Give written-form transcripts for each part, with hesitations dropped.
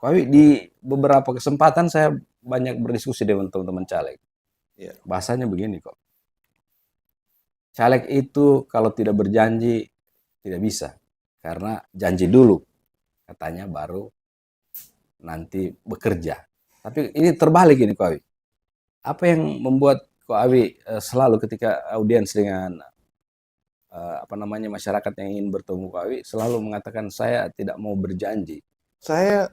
Ko Awi di beberapa kesempatan saya banyak berdiskusi dengan teman-teman caleg. Ya. Bahasanya begini kok. Caleg itu kalau tidak berjanji tidak bisa. Karena janji dulu katanya baru nanti bekerja. Tapi ini terbalik ini Ko Awi. Apa yang membuat Ko Awi selalu ketika audiens dengan masyarakat yang ingin bertemu Ko Awi selalu mengatakan saya tidak mau berjanji. Saya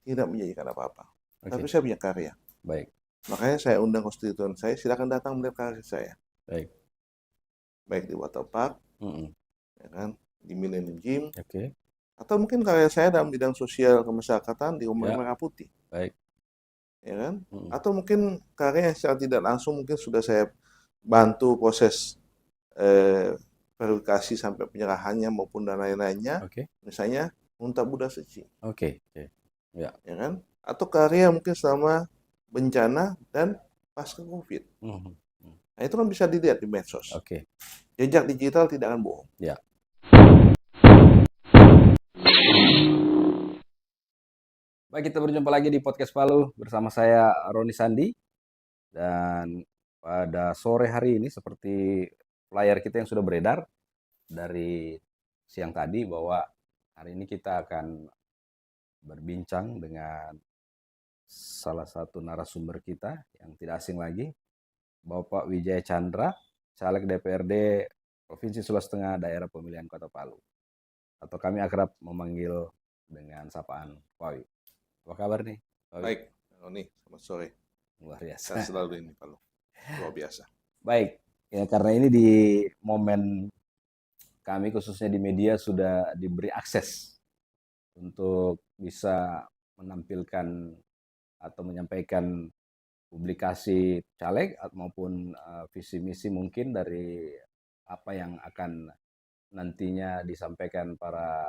tidak menjanjikan apa-apa, tapi Oke, saya punya karya. baik, Makanya saya undang konstituen saya, silakan datang melihat karya saya. baik. Baik di Waterpark, Mm-mm. ya kan, di Millennium Gym, Oke, atau mungkin karya saya dalam bidang sosial kemasyarakatan di Rumah ya, Merah Putih, baik. ya kan? Mm-mm. Atau mungkin karya yang secara tidak langsung mungkin sudah saya bantu proses verifikasi sampai penyerahannya maupun dan lain-lainnya, Oke, misalnya Unta Buddha Seci, oke, oke. Ya. ya kan? Atau karya mungkin selama bencana dan pasca COVID. Mhm. Nah, itu kan bisa dilihat di medsos. Oke, Jejak digital tidak akan bohong. ya. Baik, kita berjumpa lagi di podcast Palu bersama saya Roni Sandi dan pada sore hari ini seperti flyer kita yang sudah beredar dari siang tadi bahwa hari ini kita akan berbincang dengan salah satu narasumber kita yang tidak asing lagi, Bapak Wijaya Chandra, Caleg DPRD Provinsi Sulawesi Tengah Daerah Pemilihan Kota Palu. Atau kami akrab memanggil dengan sapaan Pawi. Apa kabar nih, Pawi? Baik, Roni, selamat sore. Luar Saya biasa. selalu ini, Palu. Luar biasa. Baik, ya karena ini di momen kami khususnya di media sudah diberi akses untuk bisa menampilkan atau menyampaikan publikasi caleg maupun visi misi mungkin dari apa yang akan nantinya disampaikan para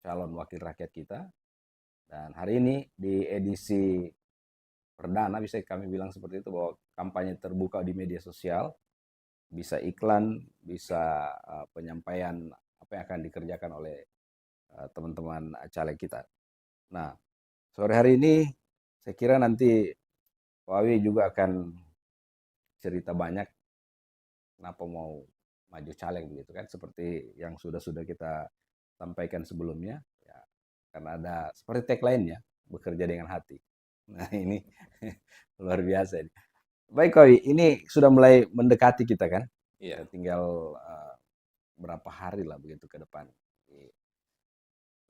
calon wakil rakyat kita. Dan hari ini di edisi perdana bisa kami bilang seperti itu bahwa kampanye terbuka di media sosial, bisa iklan, bisa penyampaian apa yang akan dikerjakan oleh teman-teman caleg kita. Nah, sore hari ini saya kira nanti Pak Awi juga akan cerita banyak kenapa mau maju caleg begitu kan, seperti yang sudah kita sampaikan sebelumnya ya, karena ada seperti tagline-nya bekerja dengan hati. Nah ini luar biasa ini. Baik Koi, ini sudah mulai mendekati kita kan, Iya. tinggal berapa hari lah begitu ke depan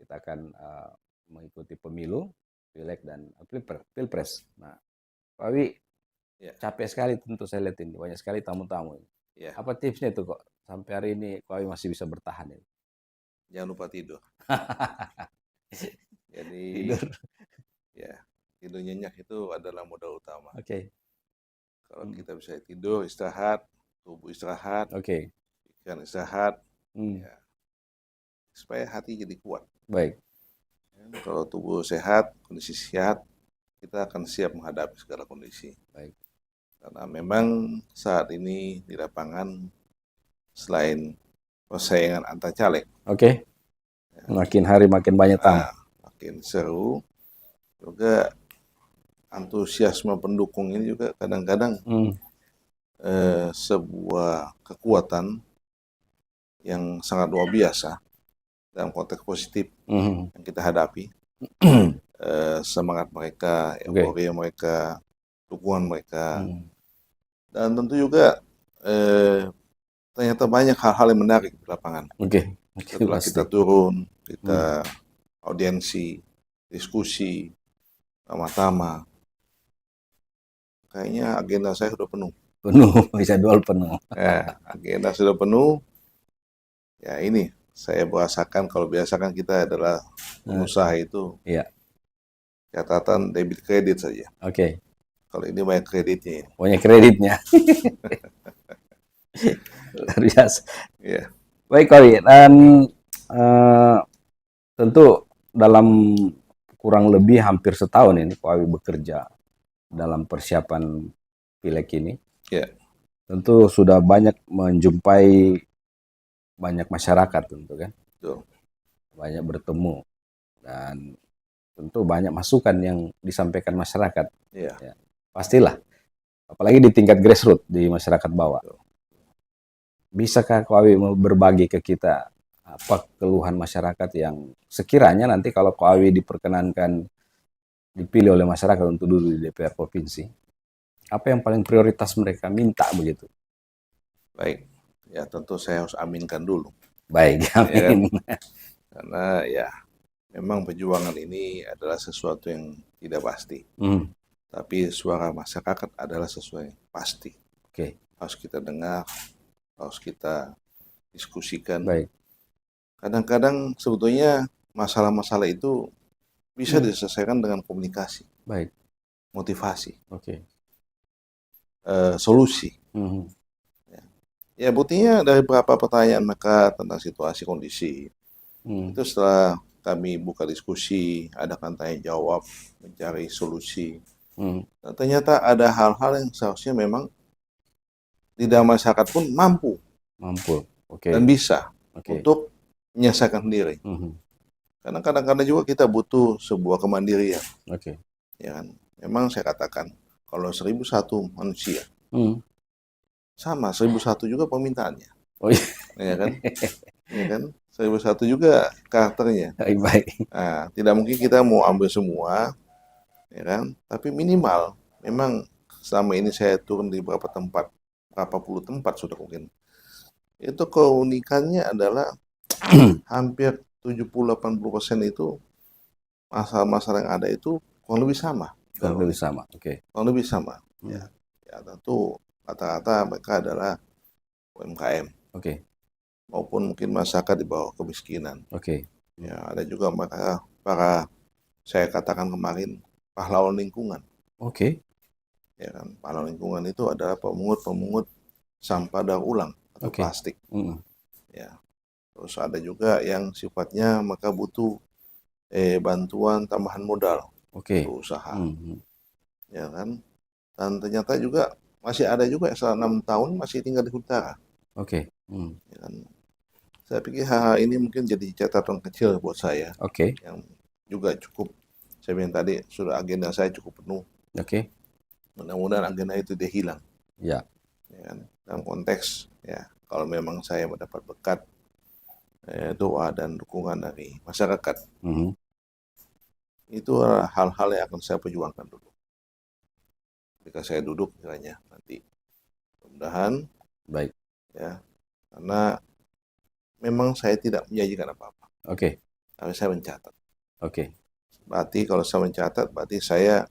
kita akan mengikuti pemilu, pileg dan pilpres. Nah Pak Awi Iya. capek sekali tentu saya lihat ini, banyak sekali tamu-tamu ini. Iya. Apa tipsnya itu kok sampai hari ini Pak Awi masih bisa bertahan ini? Jangan lupa tidur. Jadi, Tidur. ya, tidur nyenyak itu adalah modal utama. Oke. Kalau kita bisa tidur, istirahat, tubuh istirahat, Oke. pikiran istirahat, Hmm. ya, supaya hati jadi kuat. Baik. Kalau tubuh sehat, kondisi sehat, kita akan siap menghadapi segala kondisi. Baik. Karena memang saat ini di lapangan selain persaingan antar caleg, Oke. Makin hari makin banyak tamu. makin seru, juga antusiasme pendukung ini juga kadang-kadang sebuah kekuatan yang sangat luar biasa dalam konteks positif yang kita hadapi. Semangat mereka, euforia mereka, dukungan mereka, dan tentu juga ternyata banyak hal-hal yang menarik di lapangan. Oke. Setelah kita turun, kita audiensi, diskusi, sama-sama, kayaknya agenda saya sudah penuh. Penuh, jadwal penuh. Agenda sudah penuh. Ya ini, saya bahasakan kalau biasa kan kita adalah pengusaha itu. Iya. Catatan debit kredit saja. Oke. Kalau ini banyak kreditnya. Banyak kreditnya. Luar biasa. Iya. Baik Koi, dan tentu dalam kurang lebih hampir setahun ini Pak Awi bekerja dalam persiapan pileg ini. Ya. Tentu sudah banyak menjumpai banyak masyarakat tentu kan. Betul. Banyak bertemu dan tentu banyak masukan yang disampaikan masyarakat. Iya. Ya, pastilah. Apalagi di tingkat grassroots di masyarakat bawah. Bisakah Ko Awi berbagi ke kita apa keluhan masyarakat yang sekiranya nanti kalau Ko Awi diperkenankan dipilih oleh masyarakat untuk duduk di DPR provinsi, apa yang paling prioritas mereka minta begitu? Baik, ya tentu saya harus aminkan dulu. Baik, amin. Ya kan? Karena ya memang perjuangan ini adalah sesuatu yang tidak pasti. Tapi suara masyarakat adalah sesuatu yang pasti. Oke. Harus kita dengar, harus kita diskusikan. Baik. Kadang-kadang sebetulnya masalah-masalah itu bisa diselesaikan dengan komunikasi. Baik. Motivasi. Oke. Solusi. Ya buktinya dari beberapa pertanyaan mereka tentang situasi kondisi. Itu setelah kami buka diskusi, adakan tanya jawab, mencari solusi. Nah, ternyata ada hal-hal yang seharusnya memang di dalam masyarakat pun mampu dan bisa untuk menyelesaikan sendiri. Karena kadang-kadang juga kita butuh sebuah kemandirian. Ya kan? Memang saya katakan kalau 1001 manusia sama 1001 juga permintaannya. Ya kan? Ya kan? 1001 juga karakternya. Baik. Nah, tidak mungkin kita mau ambil semua, ya kan? Tapi minimal, memang selama ini saya turun di beberapa tempat, berapa puluh tempat sudah mungkin. Itu keunikannya adalah hampir 70-80% itu masalah-masalah yang ada itu kurang lebih sama. Kurang lebih sama, Kurang lebih sama. Ya, tentu rata-rata mereka adalah UMKM. Maupun mungkin masyarakat di bawah kemiskinan. Ya, ada juga mereka para saya katakan kemarin pahlawan lingkungan. Ya kan, pahlawan lingkungan itu adalah pemungut sampah daur ulang atau plastik. Ya. Terus ada juga yang sifatnya maka butuh bantuan tambahan modal untuk usaha. Ya kan? Dan ternyata juga masih ada juga yang selama 6 tahun masih tinggal di utara. Ya kan? Saya pikir hal ini mungkin jadi catatan kecil buat saya. Yang juga cukup, saya bilang tadi, sudah agenda saya cukup penuh. Mudah-mudahan agenda itu dia hilang. Ya kan? Dalam konteks, ya kalau memang saya mendapat berkat, doa dan dukungan dari masyarakat, itu adalah hal-hal yang akan saya perjuangkan dulu. Ketika saya duduk misalnya nanti, mudah-mudahan, baik, ya, karena memang saya tidak menjanjikan apa-apa. Tapi saya mencatat. Berarti kalau saya mencatat, berarti saya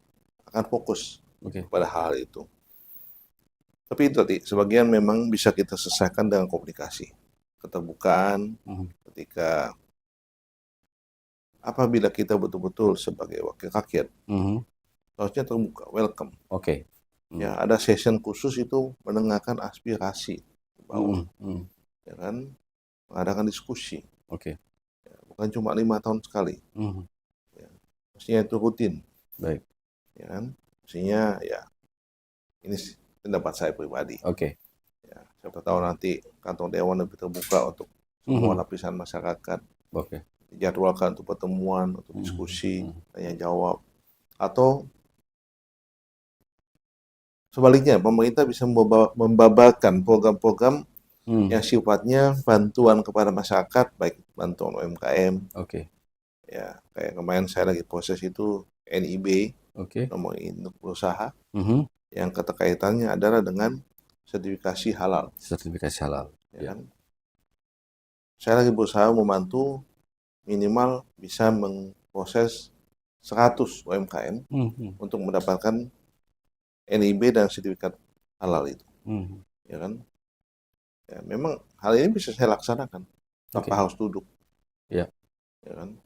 akan fokus pada hal itu. Tapi itu tadi, sebagian memang bisa kita selesaikan dengan komunikasi. Keterbukaan, ketika apabila kita betul-betul sebagai wakil rakyat, harusnya terbuka, welcome. Ya, ada session khusus itu mendengarkan aspirasi ke bawah. Ya kan? Mengadakan diskusi. Ya, bukan cuma 5 tahun sekali. Ya, mestinya itu rutin. Ya kan? Mestinya ya ini pendapat saya pribadi. Ya, siapa tahu nanti kantong dewan lebih terbuka untuk semua lapisan masyarakat. Dijadwalkan untuk pertemuan, untuk diskusi, tanya jawab. Atau sebaliknya, pemerintah bisa membabarkan program-program yang sifatnya bantuan kepada masyarakat, baik bantuan UMKM. Ya, kayak kemarin saya lagi proses itu NIB, nomor induk berusaha, yang keterkaitannya adalah dengan sertifikasi halal. Ya kan? Saya lagi berusaha membantu minimal bisa memproses 100 UMKM untuk mendapatkan NIB dan sertifikat halal itu. Ya kan? Ya, memang hal ini bisa saya laksanakan tanpa harus duduk. Ya kan?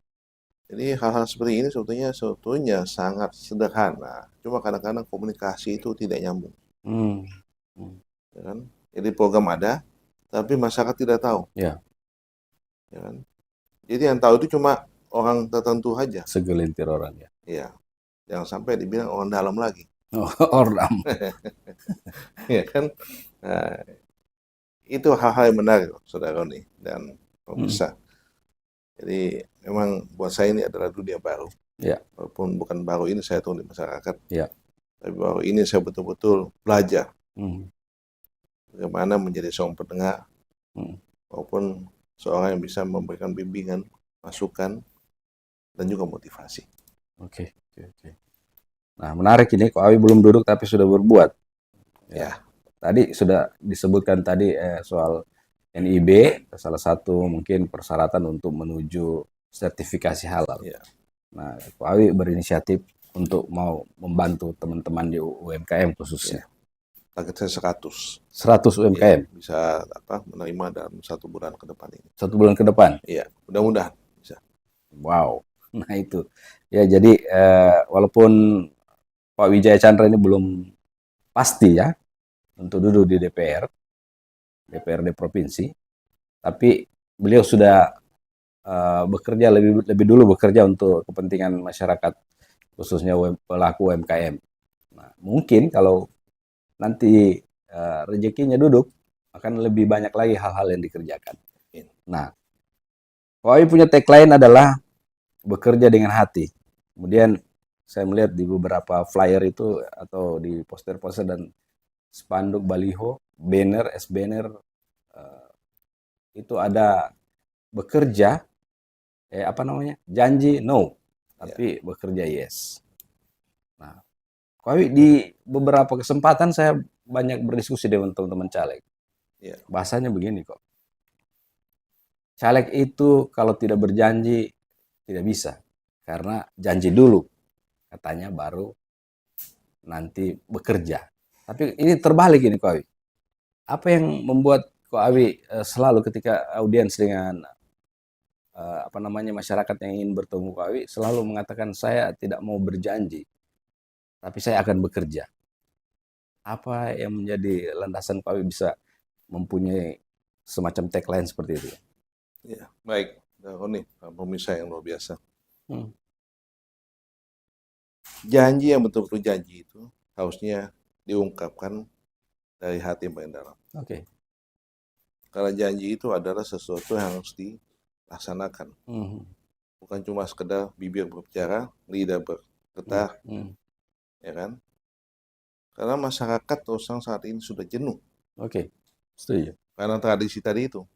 Jadi hal-hal seperti ini sebetulnya sangat sederhana. Cuma kadang-kadang komunikasi itu tidak nyambung. Ya kan? Jadi program ada, tapi masyarakat tidak tahu. Ya kan? Jadi yang tahu itu cuma orang tertentu aja. Segelintir orang ya. Iya. Jangan sampai dibilang orang dalam lagi. Orang. Ya kan? Nah, itu hal-hal yang menarik, Saudara Roni dan pemirsa. Jadi memang buat saya ini adalah dunia baru. Ya. Walaupun bukan baru ini saya turun di masyarakat, Ya. tapi baru ini saya betul-betul belajar bagaimana menjadi seorang pendengar, maupun seorang yang bisa memberikan bimbingan, masukan, dan juga motivasi. Oke. Nah, menarik ini, Ko Awi belum duduk tapi sudah berbuat. Ya. Tadi sudah disebutkan tadi soal NIB, salah satu mungkin persyaratan untuk menuju sertifikasi halal. Ya. Nah, Ko Awi berinisiatif untuk mau membantu teman-teman di UMKM khususnya. Target saya 100. 100 UMKM. Ya, bisa menerima dalam 1 bulan ke depan ini. 1 bulan ke depan? Iya, mudah-mudahan bisa. Wow, nah itu. Ya, jadi walaupun Pak Wijaya Chandra ini belum pasti ya untuk duduk di DPRD provinsi, tapi beliau sudah bekerja lebih dulu bekerja untuk kepentingan masyarakat, khususnya pelaku UMKM. Nah, mungkin kalau nanti rezekinya duduk, akan lebih banyak lagi hal-hal yang dikerjakan. Nah, Pak punya tagline adalah bekerja dengan hati. Kemudian saya melihat di beberapa flyer itu atau di poster-poster dan spanduk, baliho, banner, banner itu ada bekerja, janji no, tapi bekerja yes. Nah, di beberapa kesempatan saya banyak berdiskusi dengan teman-teman caleg. Bahasanya begini kok, caleg itu kalau tidak berjanji tidak bisa, karena janji dulu katanya baru nanti bekerja. Tapi ini terbalik ini Ko Awi. Apa yang membuat Ko Awi selalu ketika audiens dengan masyarakat yang ingin bertemu Ko Awi selalu mengatakan saya tidak mau berjanji, tapi saya akan bekerja. Apa yang menjadi landasan Ko Awi bisa mempunyai semacam tagline seperti itu? Ya, baik. Ini pemirsa yang luar biasa. Janji yang betul-betul janji itu harusnya diungkapkan dari hati yang paling dalam. Oke. Karena janji itu adalah sesuatu yang harus dilaksanakan. Bukan cuma sekedar bibir berbicara, lidah bergetar, ya kan? Karena masyarakat terus terang saat ini sudah jenuh. Oke, setuju. Karena tradisi tadi itu,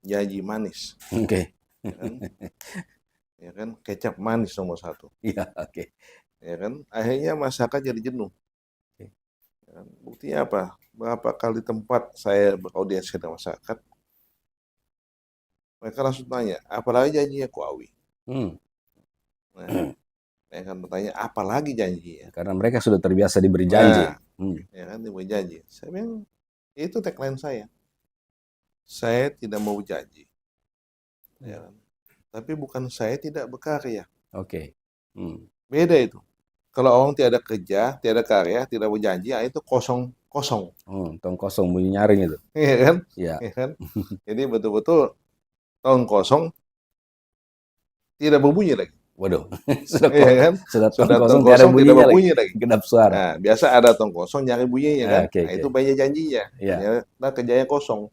janji manis. Oke. Ya kan, kecap manis nomor 1. Iya, oke. Ya kan, akhirnya masyarakat jadi jenuh. Ya kan? Buktinya apa? Berapa kali tempat saya beraudiensi dengan masyarakat, mereka langsung tanya, apalagi janjinya Ko Awi? Nah, saya akan bertanya, apalagi janjinya? Karena mereka sudah terbiasa diberi janji. Ya kan, diberi janji. Saya bilang, itu tagline saya. Saya tidak mau janji. Ya kan? Tapi bukan saya tidak berkarya. Oke. Beda itu. Kalau orang tiada kerja, tiada karya, tidak berjanji, itu kosong. Tong kosong bunyi nyaring itu. Iya kan? Iya. Ya kan? Jadi betul-betul tong kosong tidak berbunyi lagi. Waduh. Sudah tong kosong tidak berbunyi lagi. Kedap suara. Nah, biasa ada tong kosong nyari bunyinya kan. Okay. Itu banyak janjinya. Yeah. Nah, kerjanya kosong.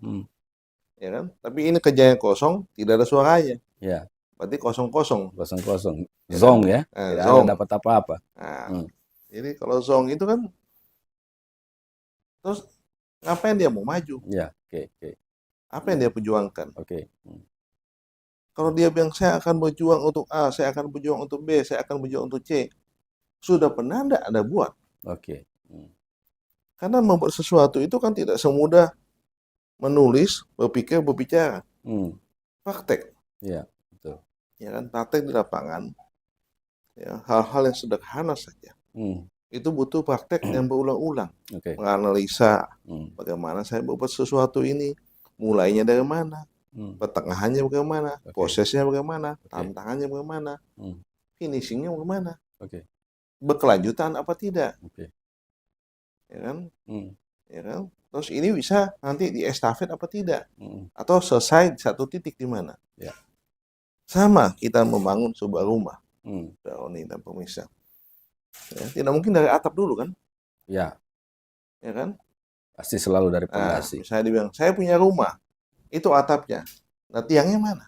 Ya kan? Tapi ini kerjanya kosong, tidak ada suaranya. Ya. Berarti kosong-kosong. Kosong-kosong. Zong ya. Tidak zong. ada dapat apa-apa. Nah, jadi kalau zong itu kan, terus ngapain dia mau maju? Ya, oke. Apa yang dia perjuangkan? Oke. Kalau dia bilang saya akan berjuang untuk A, saya akan berjuang untuk B, saya akan berjuang untuk C, sudah pernah enggak Anda buat? Oke. Karena membuat sesuatu itu kan tidak semudah menulis, berpikir, berbicara. Praktek. Iya, betul. Ya kan, praktek di lapangan. Ya, hal-hal yang sederhana saja. Itu butuh praktek yang berulang-ulang. Menganalisa bagaimana saya membuat sesuatu ini, mulainya dari mana, pertengahannya bagaimana, prosesnya bagaimana, tantangannya bagaimana, finishingnya bagaimana, berkelanjutan apa tidak, ya kan, ya kan. Terus ini bisa nanti di estafet apa tidak, atau selesai di satu titik di mana. Sama kita membangun sebuah rumah, Oni dan pemirsa. Ya, tidak mungkin dari atap dulu kan? Ya. Ya kan? Pasti selalu dari pondasi. Misalnya dibilang, saya punya rumah, itu atapnya. Nah, tiangnya mana?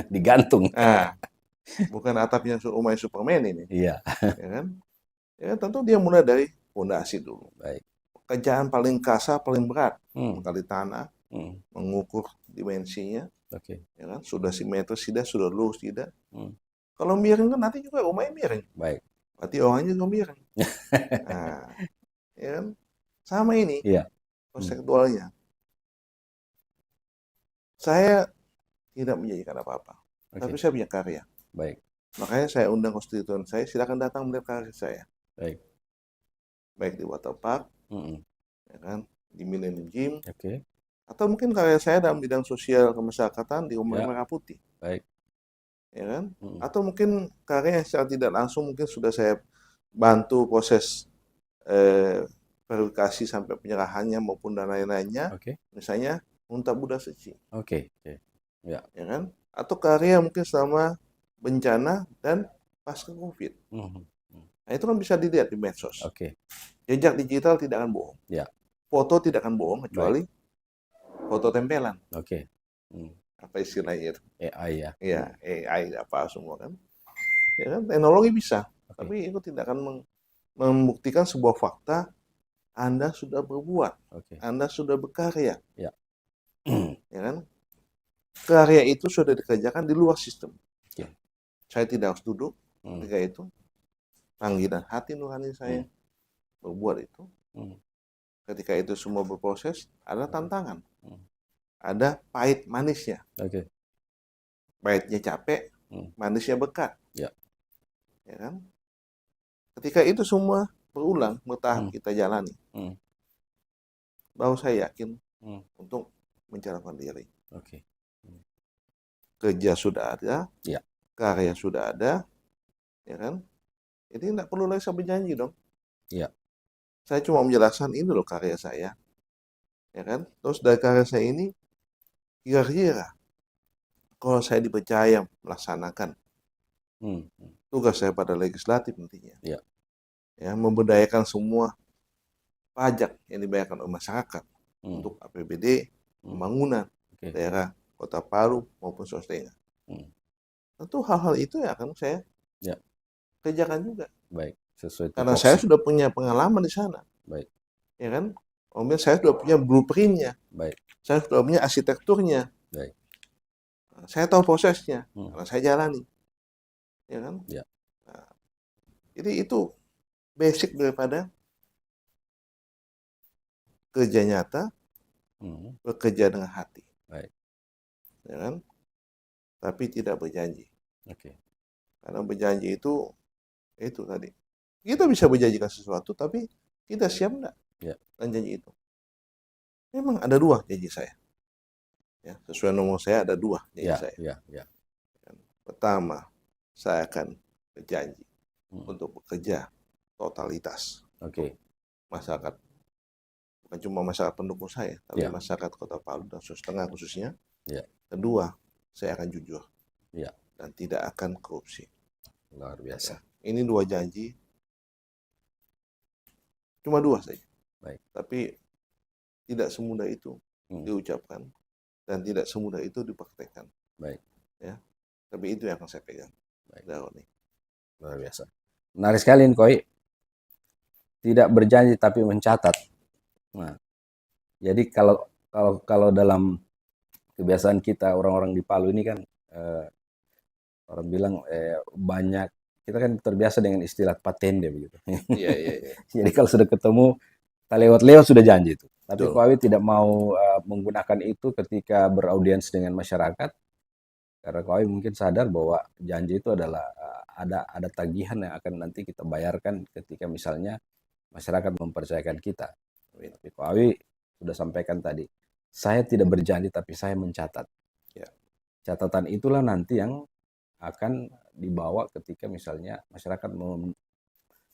Digantung. bukan atapnya rumah Superman ini, Iya, ya kan? Ya tentu dia mulai dari fondasi dulu. baik. Pekerjaan paling kasar, paling berat, Hmm, menggali tanah, hmm, mengukur dimensinya, oke. ya kan? Sudah simetris tidak, sudah lurus tidak. Hmm, Kalau miring kan nanti juga rumahnya miring, baik. berarti orangnya juga miring. Nah, ya kan? Sama ini Iya. Hmm, konseptualnya. Saya tidak menjanjikan apa-apa, tapi oke. saya punya karya. Baik, Makanya saya undang konstituen saya, silakan datang melihat karya saya. baik. Baik di Waterpark, Hmm, ya kan, di Millennium Gym, oke. atau mungkin karya saya dalam bidang sosial kemasyarakatan di Rumah Ya, Merah Putih, baik. ya kan? Hmm, Atau mungkin karya yang secara tidak langsung mungkin sudah saya bantu proses eh, verifikasi sampai penyerahannya maupun dan lain-lainnya, oke. misalnya Unta Buddha Seci, Oke, oke. Ya. ya kan? Atau karya mungkin selama bencana dan pasca COVID. Hmm, hmm, Nah, itu kan bisa dilihat di medsos. oke. Jejak digital tidak akan bohong. Ya, Foto tidak akan bohong baik. kecuali foto tempelan. Oke. Hmm, Apa istilahnya itu? AI ya. Ya, AI apa semua kan. Ya kan, teknologi bisa, Oke, tapi itu tidak akan membuktikan sebuah fakta Anda sudah berbuat, oke. Anda sudah berkarya, Ya. ya kan? Karya itu sudah dikerjakan di luar sistem. Ya. Saya tidak harus duduk Hmm, ketika itu, panggilan hati nurani saya hmm, berbuat itu. hmm, Ketika itu semua berproses, ada oke. tantangan, Hmm, ada pahit manisnya. oke. Pahitnya capek, Hmm, manisnya berkat, ya. ya kan? Ketika itu semua berulang, bertahap Hmm, kita jalani, hmm, baru saya yakin hmm, untuk mencalonkan diri. oke. Hmm, Kerja sudah ada, ya. karya sudah ada, ya kan? Jadi tidak perlu lagi saya berjanji dong. Ya. Saya cuma menjelaskan ini loh karya saya, ya kan? Terus dari karya saya ini, kira-kira kalau saya dipercaya melaksanakan Hmm, hmm, tugas saya pada legislatif nantinya, ya. ya memberdayakan semua pajak yang dibayarkan oleh masyarakat Hmm, untuk APBD, hmm, pembangunan oke. daerah Kota Palu maupun swasta. Hmm, Tentu hal-hal itu yang akan saya ya. kerjakan juga. Baik. Sesuai Karena saya tupoksi. sudah punya pengalaman di sana, Baik, ya kan? Kemudian saya sudah punya blueprintnya, baik, saya sudah punya arsitekturnya, baik. saya tahu prosesnya, Hmm, karena saya jalani, ya kan? ya. Nah, jadi itu basic daripada kerja nyata, Hmm, bekerja dengan hati, baik. ya kan? Tapi tidak berjanji. Oke. Karena berjanji itu tadi. Kita bisa berjanjikan sesuatu, tapi kita siap enggak Ya, dengan janji itu? Memang ada dua janji saya. Ya, sesuai nomor saya ada dua janji ya, saya. ya, ya. Pertama, saya akan berjanji Hmm, untuk bekerja totalitas untuk oke. masyarakat. Bukan cuma masyarakat pendukung saya, tapi Ya, masyarakat Kota Palu dan Sulawesi Tengah khususnya. ya, Kedua, saya akan jujur ya. dan tidak akan korupsi. Luar Ya, biasa. ini dua janji, cuma dua saja. Baik. Tapi tidak semudah itu Hmm, diucapkan dan tidak semudah itu dipraktekkan. baik, Ya, tapi itu yang akan saya pegang. baik. Nih. Luar biasa. Menarik sekali, Koi. Tidak berjanji tapi mencatat. Nah, jadi kalau dalam kebiasaan kita orang-orang di Palu ini kan orang bilang banyak kita kan terbiasa dengan istilah patende begitu. Iya, iya, iya. Jadi kalau sudah ketemu tak lewat-lewat sudah janji itu. Tapi Betul. Ko Awi tidak mau menggunakan itu ketika beraudiens dengan masyarakat karena Ko Awi mungkin sadar bahwa janji itu adalah ada tagihan yang akan nanti kita bayarkan ketika misalnya masyarakat mempercayakan kita. Tapi Ko Awi sudah sampaikan tadi, saya tidak berjanji tapi saya mencatat. Ya. Catatan itulah nanti yang akan dibawa ketika misalnya masyarakat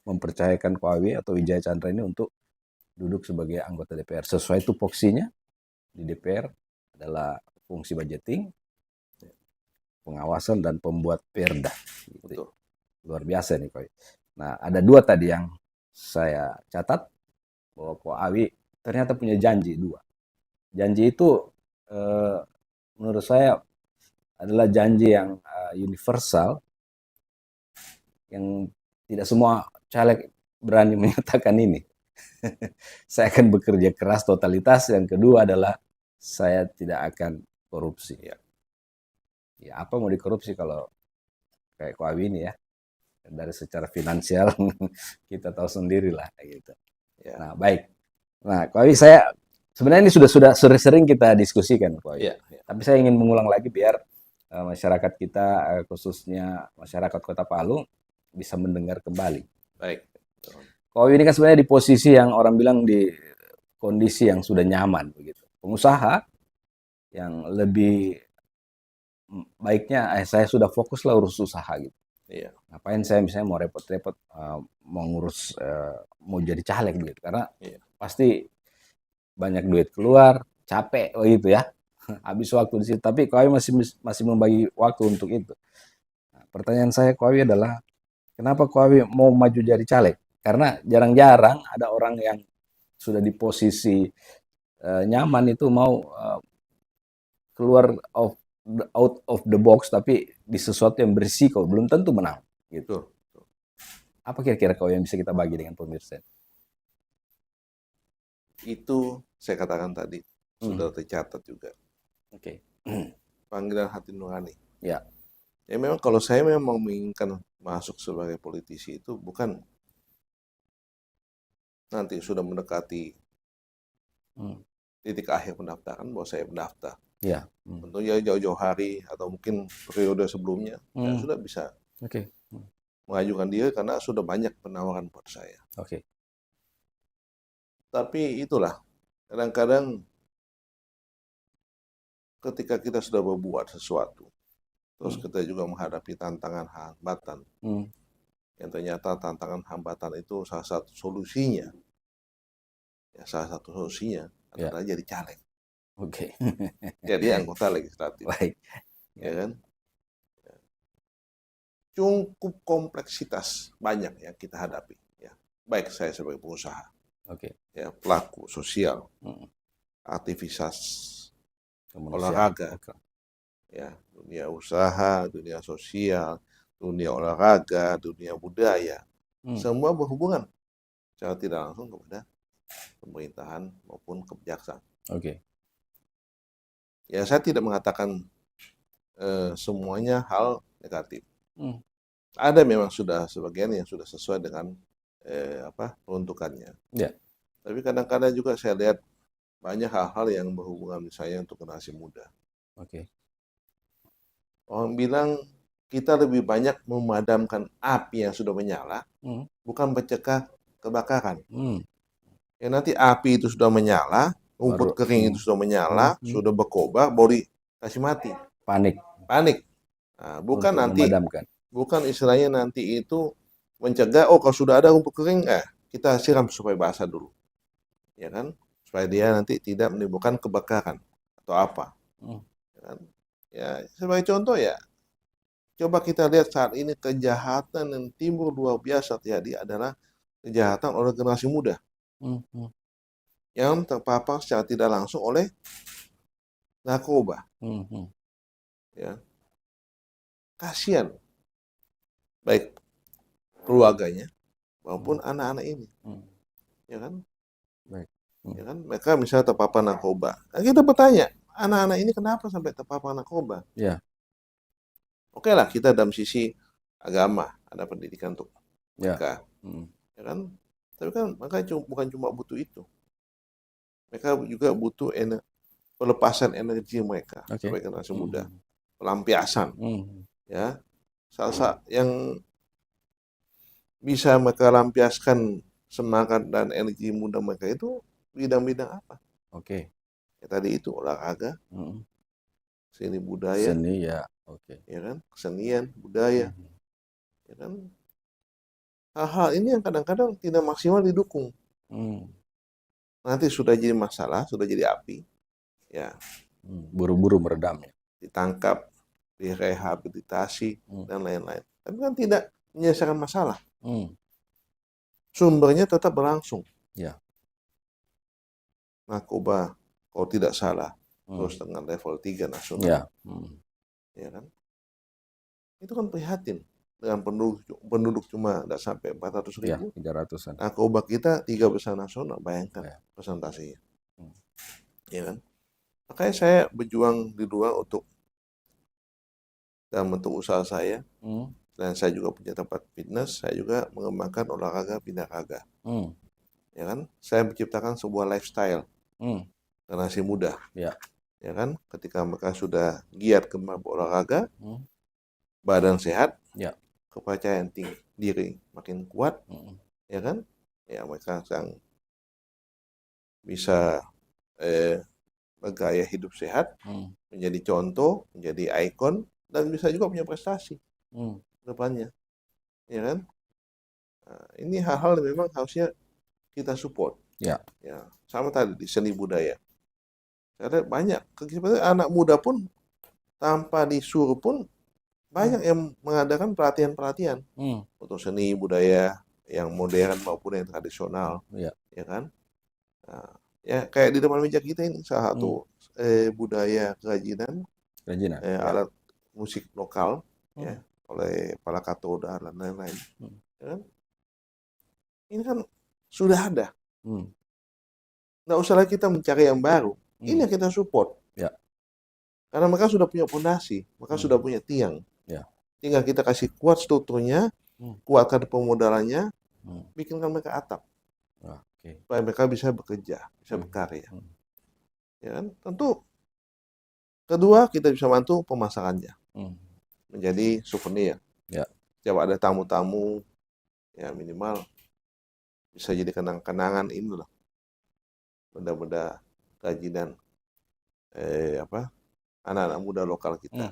mempercayakan Ko Awi atau Wijaya Chandra ini untuk duduk sebagai anggota DPR. Sesuai tupoksinya di DPR adalah fungsi budgeting, pengawasan, dan pembuat perda. Gitu. Betul. Luar biasa nih Koi. Nah, ada dua tadi yang saya catat bahwa Ko Awi ternyata punya janji dua. Janji itu menurut saya adalah janji yang universal yang tidak semua caleg berani menyatakan ini. Saya akan bekerja keras totalitas. Yang kedua adalah saya tidak akan korupsi. Ya apa mau dikorupsi kalau kayak Koawi ini ya. Dari secara finansial kita tahu sendiri lah gitu. Nah, baik. Nah, Koawi, saya sebenarnya ini sudah sering kita diskusikan, Koawi. Tapi saya ingin mengulang lagi biar masyarakat kita, khususnya masyarakat Kota Palu, bisa mendengar kembali. Baik. Koawi ini kan sebenarnya di posisi yang orang bilang di kondisi yang sudah nyaman begitu. Pengusaha yang lebih baiknya saya sudah fokus lah urus usaha gitu. Ngapain saya misalnya mau repot-repot mau ngurus mau jadi caleg gitu, karena pasti banyak duit keluar, capek gitu ya, habis waktu di situ. Tapi Koawi masih membagi waktu untuk itu. Nah, pertanyaan saya Koawi adalah kenapa Koawi mau maju jadi caleg? Karena jarang-jarang ada orang yang sudah di posisi nyaman itu mau keluar out of the box, tapi di sesuatu yang berisiko, belum tentu menang gitu. Apa kira-kira kau yang bisa kita bagi dengan pemirsa? Itu saya katakan tadi sudah tercatat juga. Panggilan hati nurani. Ya memang kalau saya memang menginginkan masuk sebagai politisi itu bukan nanti sudah mendekati titik akhir pendaftaran bahwa saya mendaftar. Tentunya jauh-jauh hari atau mungkin periode sebelumnya saya sudah bisa mengajukan diri karena sudah banyak penawaran buat saya. Tapi itulah, kadang-kadang ketika kita sudah berbuat sesuatu, terus kita juga menghadapi tantangan hambatan, yang ternyata tantangan hambatan itu salah satu solusinya, adalah jadi caleg. Jadi anggota legislatif. Ya kan? Cukup kompleksitas banyak yang kita hadapi. Ya. Baik saya sebagai pengusaha, ya, pelaku sosial, aktivitas olahraga, ya, dunia usaha, dunia sosial, dunia olahraga, dunia budaya, semua berhubungan secara tidak langsung kepada pemerintahan maupun kebijaksaan. Ya saya tidak mengatakan semuanya hal negatif. Ada memang sudah sebagian yang sudah sesuai dengan peruntukannya. Tapi kadang-kadang juga saya lihat banyak hal-hal yang berhubungan misalnya untuk generasi muda. Orang bilang kita lebih banyak memadamkan api yang sudah menyala, bukan mencegah kebakaran. Ya nanti api itu sudah menyala, rumput kering itu sudah menyala, sudah berkobar, baru dikasih mati. Panik. Nah, bukan nanti, bukan istilahnya nanti itu mencegah, kalau sudah ada rumput kering, kita siram supaya basah dulu. Ya kan? Supaya dia nanti tidak menimbulkan kebakaran atau apa. Ya kan? Ya, sebagai contoh ya, coba kita lihat saat ini kejahatan yang timbul luar biasa terjadi adalah kejahatan oleh generasi muda. Yang terpapar secara tidak langsung oleh narkoba. Ya. Kasihan. Baik keluarganya maupun anak-anak ini. Ya kan? Ya kan? Mereka misalnya terpapar narkoba. Nah, kita bertanya, anak-anak ini kenapa sampai terpapar narkoba? Oke lah, kita dalam sisi agama ada pendidikan untuk mereka. Ya kan? Tapi kan mereka bukan cuma butuh itu. Mereka juga butuh pelepasan energi mereka sebagai generasi muda, pelampiasan. Ya, salah yang bisa mereka lampiaskan semangat dan energi muda mereka itu bidang-bidang apa? Ya, tadi itu olahraga, seni budaya, ya kan, kesenian budaya, ya kan. Hal-hal ini yang kadang-kadang tidak maksimal didukung. Nanti sudah jadi masalah, sudah jadi api, ya buru-buru meredamnya, ditangkap, direhabilitasi dan lain-lain. Tapi kan tidak menyelesaikan masalah. Sumbernya tetap berlangsung. Narkoba, kalau tidak salah, terus dengan level 3 nasional. Ya kan? Itu kan prihatin. dengan penduduk cuma tidak sampai 400.000. 300-an. Narkoba kita 3 besar nasional, bayangkan presentasinya. Ya kan? Makanya saya berjuang di luar untuk dalam bentuk usaha saya, dan saya juga punya tempat fitness, saya juga mengembangkan olahraga binaraga. Ya kan? Saya menciptakan sebuah lifestyle generasi muda. Ya kan? Ketika mereka sudah giat kembali berolahraga, badan sehat, kepercayaan diri makin kuat, ya kan? Ya, mereka sekarang bisa bergaya hidup sehat, menjadi contoh, menjadi ikon, dan bisa juga punya prestasi ke depannya. Ya kan? Nah, ini hal-hal yang memang harusnya kita support. Ya, sama tadi di seni budaya. Karena banyak, anak muda pun tanpa disuruh pun banyak yang mengadakan pelatihan-pelatihan untuk seni budaya yang modern maupun yang tradisional. Ya kan? Nah, ya kayak di depan meja kita ini salah satu budaya kerajinan alat musik lokal ya, oleh para katoda dan lain-lain. Ya kan? Ini kan sudah ada. Nggak usah lagi kita mencari yang baru. Ini yang kita support. Karena mereka sudah punya fondasi, mereka sudah punya tiang. Tinggal kita kasih kuat strukturnya, kuatkan pemodalannya, bikinkan mereka atap. Supaya mereka bisa bekerja, bisa berkarya. Ya kan? Tentu kedua, kita bisa bantu pemasarannya. Menjadi souvenir. Setiap ada tamu-tamu, ya minimal bisa jadi kenang-kenangan ini loh. Benda-benda kerajinan anak-anak muda lokal kita.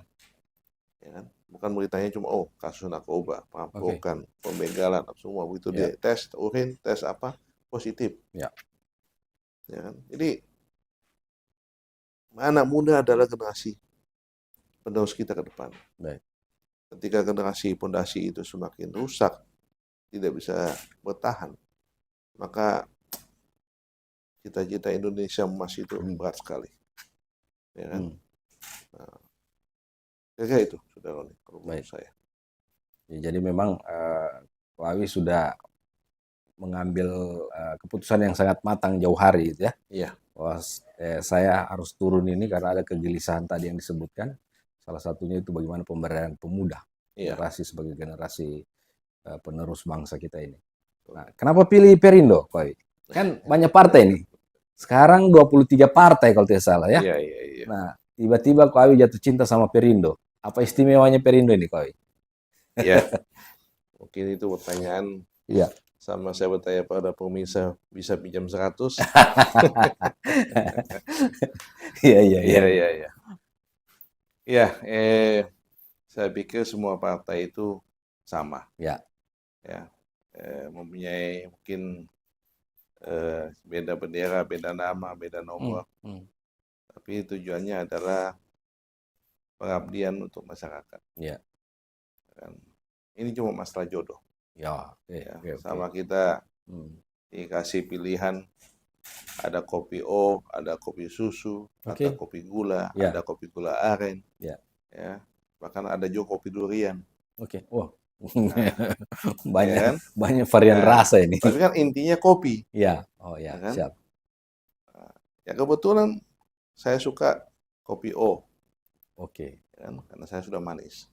Ya kan? Bukan beritanya cuma kasus narkoba, perampokan, pembegalan, semua begitu dia tes urin, tes apa positif. Ya kan? Jadi anak muda adalah generasi penerus kita ke depan. Ketika generasi pondasi itu semakin rusak, tidak bisa bertahan, maka cita-cita Indonesia emas itu berat sekali. Ya kan? Kayak itu, Saudara Roni, kalau menurut saya. Ya, jadi memang Pak Awi sudah mengambil keputusan yang sangat matang jauh hari, ya. Iya. Bahwa saya harus turun ini karena ada kegelisahan tadi yang disebutkan. Salah satunya itu bagaimana pemberdayaan pemuda, generasi sebagai generasi penerus bangsa kita ini. Nah, kenapa pilih Perindo, Pak Awi? Kan banyak partai nih. Sekarang 23 partai kalau tidak salah, ya. Iya. Nah, tiba-tiba Pak Awi jatuh cinta sama Perindo. Apa istimewanya Perindo ini, Pak Awi? Iya. Mungkin itu pertanyaan. Iya. Sama saya bertanya pada pemirsa, bisa pinjam 100? Iya. Iya, saya pikir semua partai itu sama. Ya, mempunyai mungkin beda bendera, beda nama, beda nomor. Tapi tujuannya adalah pengabdian untuk masyarakat. Ya. Ini cuma masalah jodoh. Sama kita dikasih pilihan, ada kopi O, ada kopi susu, ada kopi gula, ada kopi gula aren, ya. Bahkan ada juga kopi durian. Banyak varian rasa ini. Tapi kan intinya kopi. Ya, kan? Siap. Ya kebetulan saya suka kopi O. Karena saya sudah manis.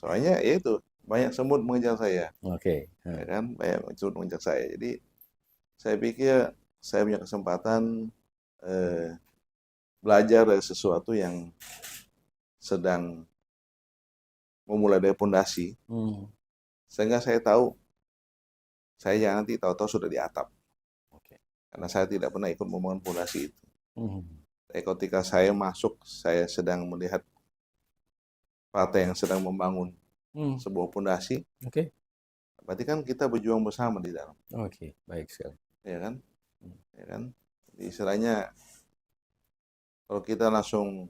Soalnya ya itu banyak semut mengejar saya. Ya kan? Banyak semut mengejar saya. Jadi saya pikir saya punya kesempatan belajar dari sesuatu yang sedang memulai dari pondasi. Sehingga saya tahu saya nanti tahu-tahu sudah di atap. Karena saya tidak pernah ikut membangun pondasi itu. Ketika saya masuk, saya sedang melihat partai yang sedang membangun sebuah pondasi. Berarti kan kita berjuang bersama di dalam. Baik sekali. Ya kan? Jadi istilahnya kalau kita langsung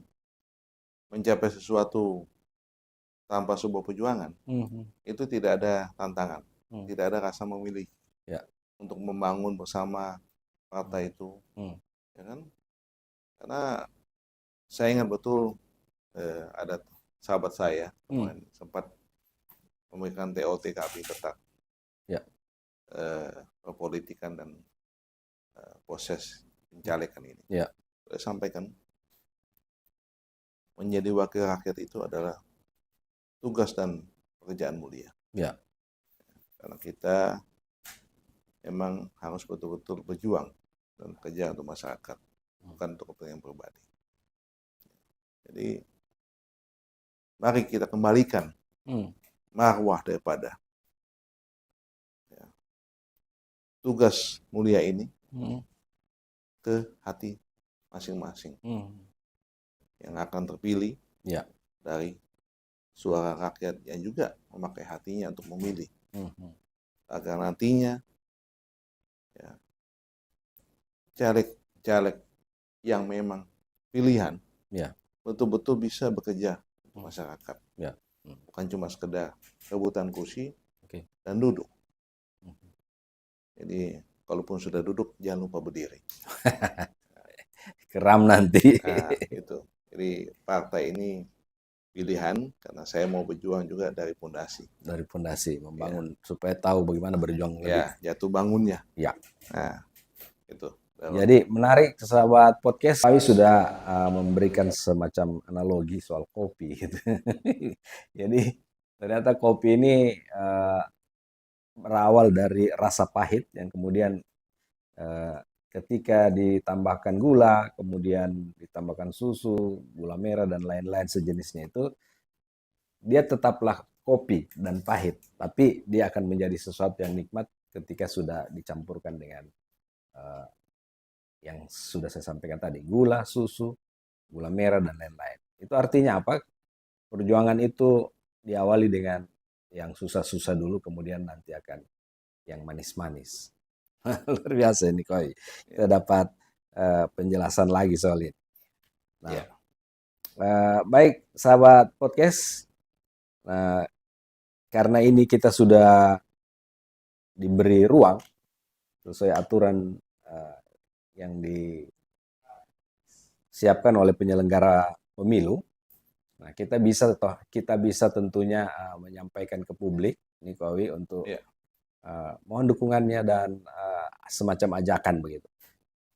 mencapai sesuatu tanpa sebuah perjuangan, itu tidak ada tantangan, tidak ada rasa memilih untuk membangun bersama partai itu. Ya kan? Karena saya ingat betul ada sahabat saya sempat memberikan TOT kami tetap Ya. Perpolitikan dan proses pencalekan ini. Ya. Saya sampaikan, menjadi wakil rakyat itu adalah tugas dan pekerjaan mulia. Ya. Karena kita memang harus betul-betul berjuang dan bekerja untuk masyarakat, bukan untuk kepentingan pribadi. Jadi mari kita kembalikan marwah daripada tugas mulia ini ke hati masing-masing yang akan terpilih dari suara rakyat yang juga memakai hatinya untuk memilih, agar nantinya caleg-caleg yang memang pilihan betul-betul bisa bekerja untuk masyarakat, bukan cuma sekedar rebutan kursi dan duduk. Jadi kalaupun sudah duduk jangan lupa berdiri. Keram nanti. Nah, gitu. Jadi partai ini pilihan karena saya mau berjuang juga dari fondasi. Dari fondasi membangun supaya tahu bagaimana berjuang lebih. Jatuh bangunnya. Ya. Nah, itu. Jadi menarik, sahabat podcast. Kami sudah memberikan semacam analogi soal kopi. Gitu. Jadi ternyata kopi ini berawal dari rasa pahit yang kemudian ketika ditambahkan gula, kemudian ditambahkan susu, gula merah dan lain-lain sejenisnya itu, dia tetaplah kopi dan pahit, tapi dia akan menjadi sesuatu yang nikmat ketika sudah dicampurkan dengan yang sudah saya sampaikan tadi, gula, susu, gula merah dan lain-lain. Itu artinya apa? Perjuangan itu diawali dengan yang susah-susah dulu, kemudian nanti akan yang manis-manis. Luar biasa ini, Koi. Kita dapat penjelasan lagi soal ini. Nah, baik, sahabat podcast. Nah, karena ini kita sudah diberi ruang sesuai aturan yang disiapkan oleh penyelenggara pemilu. Nah, kita bisa tentunya menyampaikan ke publik ini, Kowi, untuk mohon dukungannya dan semacam ajakan begitu.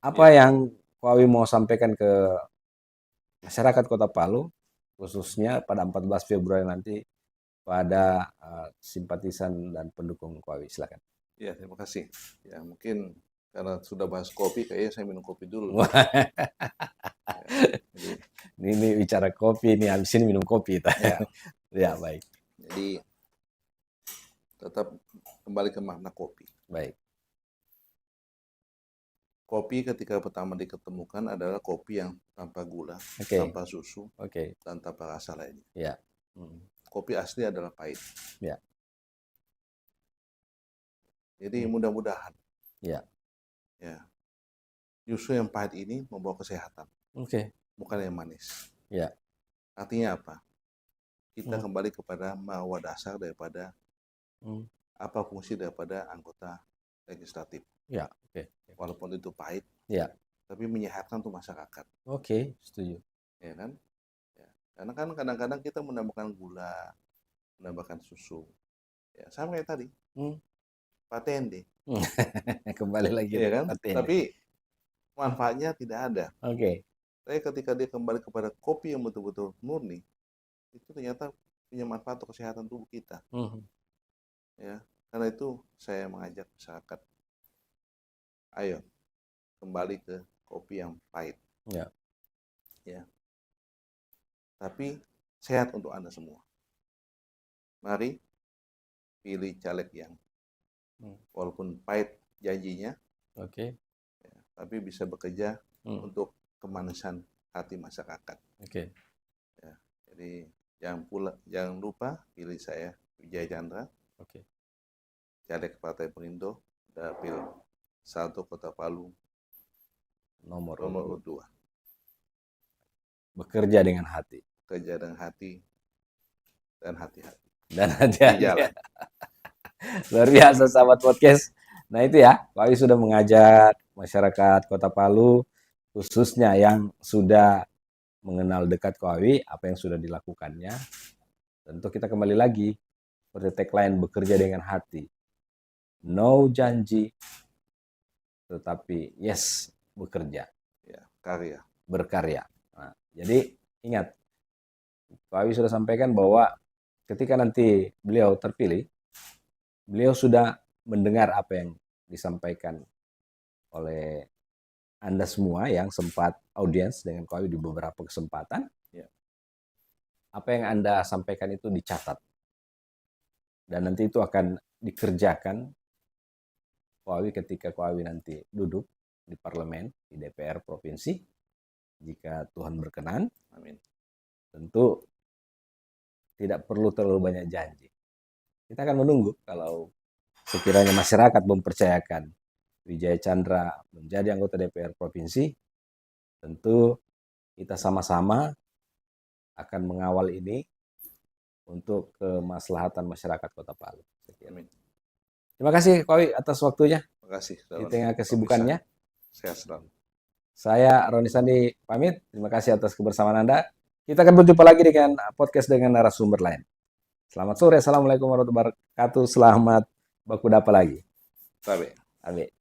Apa yang Kowi mau sampaikan ke masyarakat Kota Palu, khususnya pada 14 Februari nanti pada simpatisan dan pendukung Kowi? Silakan. Ya, terima kasih. Ya, mungkin karena sudah bahas kopi, kayaknya saya minum kopi dulu. Ini bicara kopi, ini habis ini minum kopi. Ya, baik. Jadi tetap kembali ke makna kopi. Baik. Kopi ketika pertama diketemukan adalah kopi yang tanpa gula, tanpa susu, dan tanpa rasa lainnya. Ya. Kopi asli adalah pahit. Ya. Jadi mudah-mudahan. Ya. Justru yang pahit ini membawa kesehatan. Bukan yang manis. Ya. Artinya apa? Kita kembali kepada marwah dasar daripada apa fungsi daripada anggota legislatif. Ya. Walaupun itu pahit. Ya. Tapi menyehatkan untuk masyarakat. Setuju. Ya kan? Ya. Karena kan kadang-kadang kita menambahkan gula, menambahkan susu. Ya, sama kayak tadi. Patente. Kembali lagi. Ya kan? Tapi manfaatnya tidak ada. Tapi ketika dia kembali kepada kopi yang betul-betul murni, itu ternyata punya manfaat untuk kesehatan tubuh kita. Ya, karena itu saya mengajak masyarakat, ayo kembali ke kopi yang pahit. Ya. Tapi sehat untuk Anda semua. Mari pilih caleg yang walaupun pahit janjinya, tapi bisa bekerja untuk kemanisan hati masyarakat. Ya, jadi jangan lupa pilih saya, Wijaya Chandra, caleg Partai Perindo, Dapil 1 Kota Palu, nomor 2. Bekerja dengan hati. Kerja dengan hati dan hati-hati. Dan hati-hati. Luar biasa, sahabat podcast. Nah itu ya, Pak Wi sudah mengajak masyarakat Kota Palu, khususnya yang sudah mengenal dekat Kowi, apa yang sudah dilakukannya. Tentu kita kembali lagi seperti tagline bekerja dengan hati. No janji, tetapi yes bekerja. Ya, karya. Berkarya. Nah, jadi ingat, Pak Awi sudah sampaikan bahwa ketika nanti beliau terpilih, beliau sudah mendengar apa yang disampaikan oleh Anda semua yang sempat audiens dengan Pak Awi di beberapa kesempatan. Ya. Apa yang Anda sampaikan itu dicatat. Dan nanti itu akan dikerjakan Pak Awi ketika Pak Awi nanti duduk di parlemen, di DPR provinsi, jika Tuhan berkenan. Amin. Tentu tidak perlu terlalu banyak janji. Kita akan menunggu kalau sekiranya masyarakat mempercayakan Wijaya Chandra menjadi anggota DPR provinsi, tentu kita sama-sama akan mengawal ini untuk kemaslahatan masyarakat Kota Palu. Amin. Terima kasih Pak Awi atas waktunya. Terima kasih. Di tengah kesibukannya. Sehat selalu. Saya Roni Sandi pamit. Terima kasih atas kebersamaan Anda. Kita akan berjumpa lagi dengan podcast dengan narasumber lain. Selamat sore. Assalamualaikum warahmatullahi wabarakatuh. Selamat baku dapa lagi. Tabe. Abe.